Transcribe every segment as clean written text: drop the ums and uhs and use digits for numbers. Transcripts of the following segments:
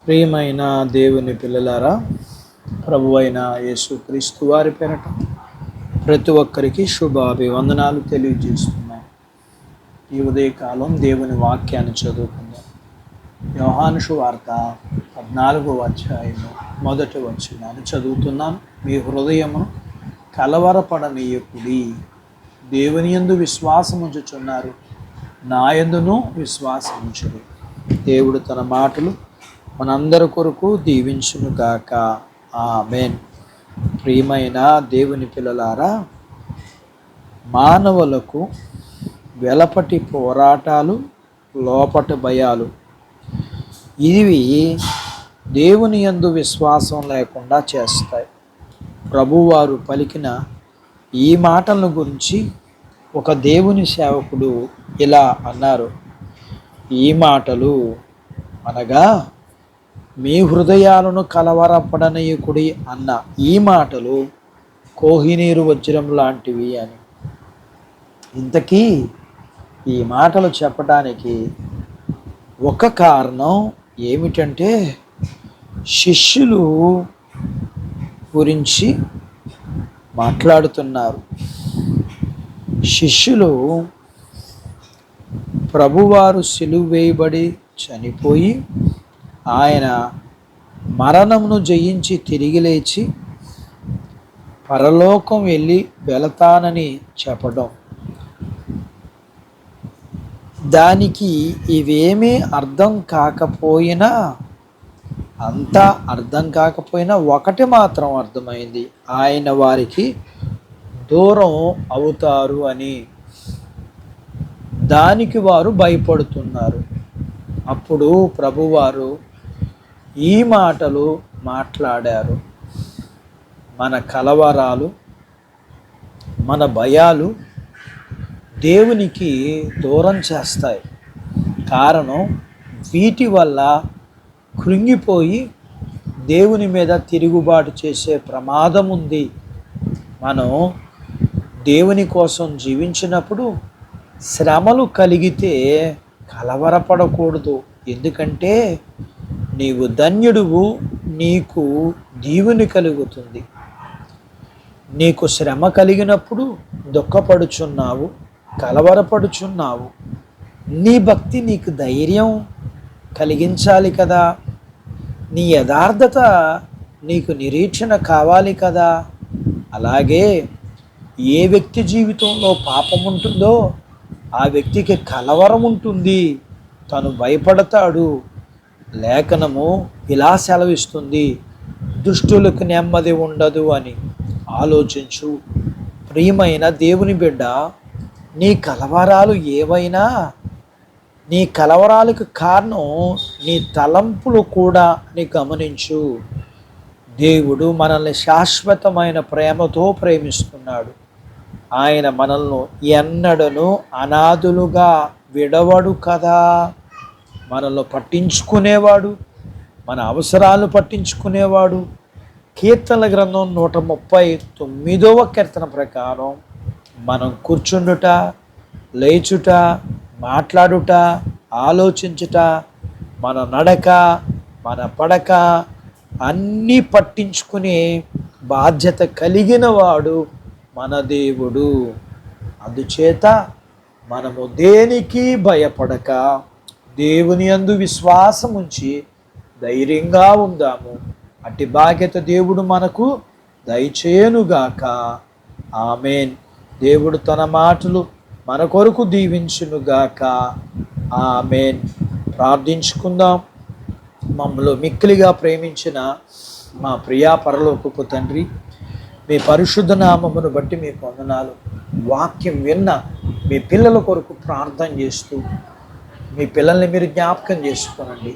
ప్రియమైన దేవుని పిల్లలారా, ప్రభువైన యేసుక్రీస్తు వారి పేరట ప్రతి ఒక్కరికి శుభాభివందనాలు తెలియజేస్తున్నాం. ఈ ఉదయకాలం దేవుని వాక్యాన్ని చదువుకుందాం. యోహాను సువార్త 14వ అధ్యాయము 1వ వచనాన్ని చదువుతున్నాను. మీ హృదయమును కలవరపడనీయకుడి, దేవుని యందు విశ్వాసముంచుచున్నారు, నా యందును విశ్వాసముంచుడి. దేవుడు తన మాటలు మనందరి కొరకు దీవించును గాక. ఆమేన్. ప్రియమైన దేవుని పిల్లలారా, మానవులకు వెలపటి పోరాటాలు, లోపటి భయాలు, ఇవి దేవుని యందు విశ్వాసం లేకుండా చేస్తాయి. ప్రభువారు పలికిన ఈ మాటలను గురించి ఒక దేవుని సేవకుడు ఇలా అన్నారు. ఈ మాటలు అనగా మీ హృదయాలను కలవరపడనీయకుడి అన్న ఈ మాటలు కోహినీరు వజ్రం లాంటివి అని. ఇంతకీ ఈ మాటలు చెప్పడానికి ఒక కారణం ఏమిటంటే, శిష్యులు గురించి మాట్లాడుతున్నారు. శిష్యులు ప్రభువారు సిలువ వేయబడి చనిపోయి ఆయన మరణమును జయించి తిరిగి లేచి పరలోకం వెళతానని చెప్పడం, దానికి ఇవేమీ అర్థం కాకపోయినా, అంతా అర్థం కాకపోయినా ఒకటి మాత్రం అర్థమైంది, ఆయన వారికి దూరం అవుతారు అని. దానికి వారు భయపడుతున్నారు. అప్పుడు ప్రభువారు ఈ మాటలు మాట్లాడారు. మన కలవరాలు, మన భయాలు దేవునికి దూరం చేస్తాయి. కారణం, వీటి వల్ల కృంగిపోయి దేవుని మీద తిరుగుబాటు చేసే ప్రమాదం ఉంది. మనం దేవుని కోసం జీవించినప్పుడు శ్రమలు కలిగితే కలవరపడకూడదు. ఎందుకంటే నీవు ధన్యుడువు, నీకు దీవెన కలుగుతుంది. నీకు శ్రమ కలిగినప్పుడు దుఃఖపడుచున్నావు, కలవరపడుచున్నావు. నీ భక్తి నీకు ధైర్యం కలిగించాలి కదా, నీ యథార్థత నీకు నిరీక్షణ కావాలి కదా. అలాగే ఏ వ్యక్తి జీవితంలో పాపం ఉంటుందో ఆ వ్యక్తికి కలవరం ఉంటుంది, తను భయపడతాడు. లేఖనము ఇలా సెలవిస్తుంది, దుష్టులకు నెమ్మది ఉండదు అని. ఆలోచించు ప్రియమైన దేవుని బిడ్డ, నీ కలవరాలు ఏవైనా, నీ కలవరాలకు కారణం నీ తలంపులు కూడా నీ గమనించు. దేవుడు మనల్ని శాశ్వతమైన ప్రేమతో ప్రేమిస్తున్నాడు. ఆయన మనల్ని ఎన్నడను అనాథులుగా విడవడు కదా. మనల్ని పట్టించుకునేవాడు, మన అవసరాలు పట్టించుకునేవాడు. కీర్తనల గ్రంథం 139వ కీర్తన ప్రకారం మనం కూర్చుండుట, లేచుట, మాట్లాడుట, ఆలోచించుట, మన నడక, మన పడక అన్నీ పట్టించుకునే బాధ్యత కలిగిన వాడు మన దేవుడు. అందుచేత మనము దేనికి భయపడక దేవుని యందు విశ్వాసం ఉంచి ధైర్యంగా ఉందాము. అట్టి బాధ్యత దేవుడు మనకు దయచేయునుగాక. ఆమేన్. దేవుడు తన మాటలు మన కొరకు దీవించునుగాక. ఆమేన్. ప్రార్థించుకుందాం. మమ్మల్ని మిక్కిలిగా ప్రేమించిన మా ప్రియా పరలోకపు తండ్రి, మీ పరిశుద్ధ నామమును బట్టి మీకు వందనాలు. వాక్యం విన్న మీ పిల్లల కొరకు ప్రార్థన చేస్తూ మీ పిల్లల్ని మీరు జ్ఞాపకం చేసుకోనండి.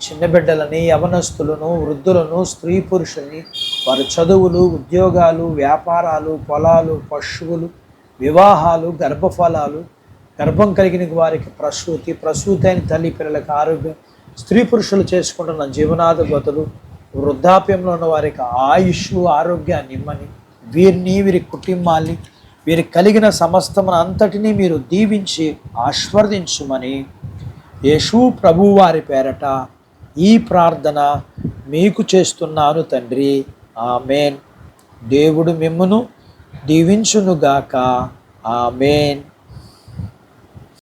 చిన్న బిడ్డలని, యవనస్తులను, వృద్ధులను, స్త్రీ పురుషుల్ని, వారి చదువులు, ఉద్యోగాలు, వ్యాపారాలు, పొలాలు, పశువులు, వివాహాలు, గర్భఫలాలు, గర్భం కలిగిన వారికి ప్రసూతి అయిన తల్లి పిల్లలకు ఆరోగ్యం, స్త్రీ పురుషులు చేసుకుంటున్న జీవనాధిపతులు, వృద్ధాప్యంలో ఉన్న వారికి ఆయుష్, ఆరోగ్యాన్ని ఇమ్మని, వీరి కుటుంబాన్ని, వీరికి కలిగిన సమస్తమును అంతటినీ మీరు దీవించి ఆశీర్వదించుమని యేసు ప్రభువు వారి పేరట ఈ ప్రార్థన మీకు చేస్తున్నాను తండ్రి. ఆమేన్. దేవుడు మిమ్మును దీవించునుగాక. ఆమేన్.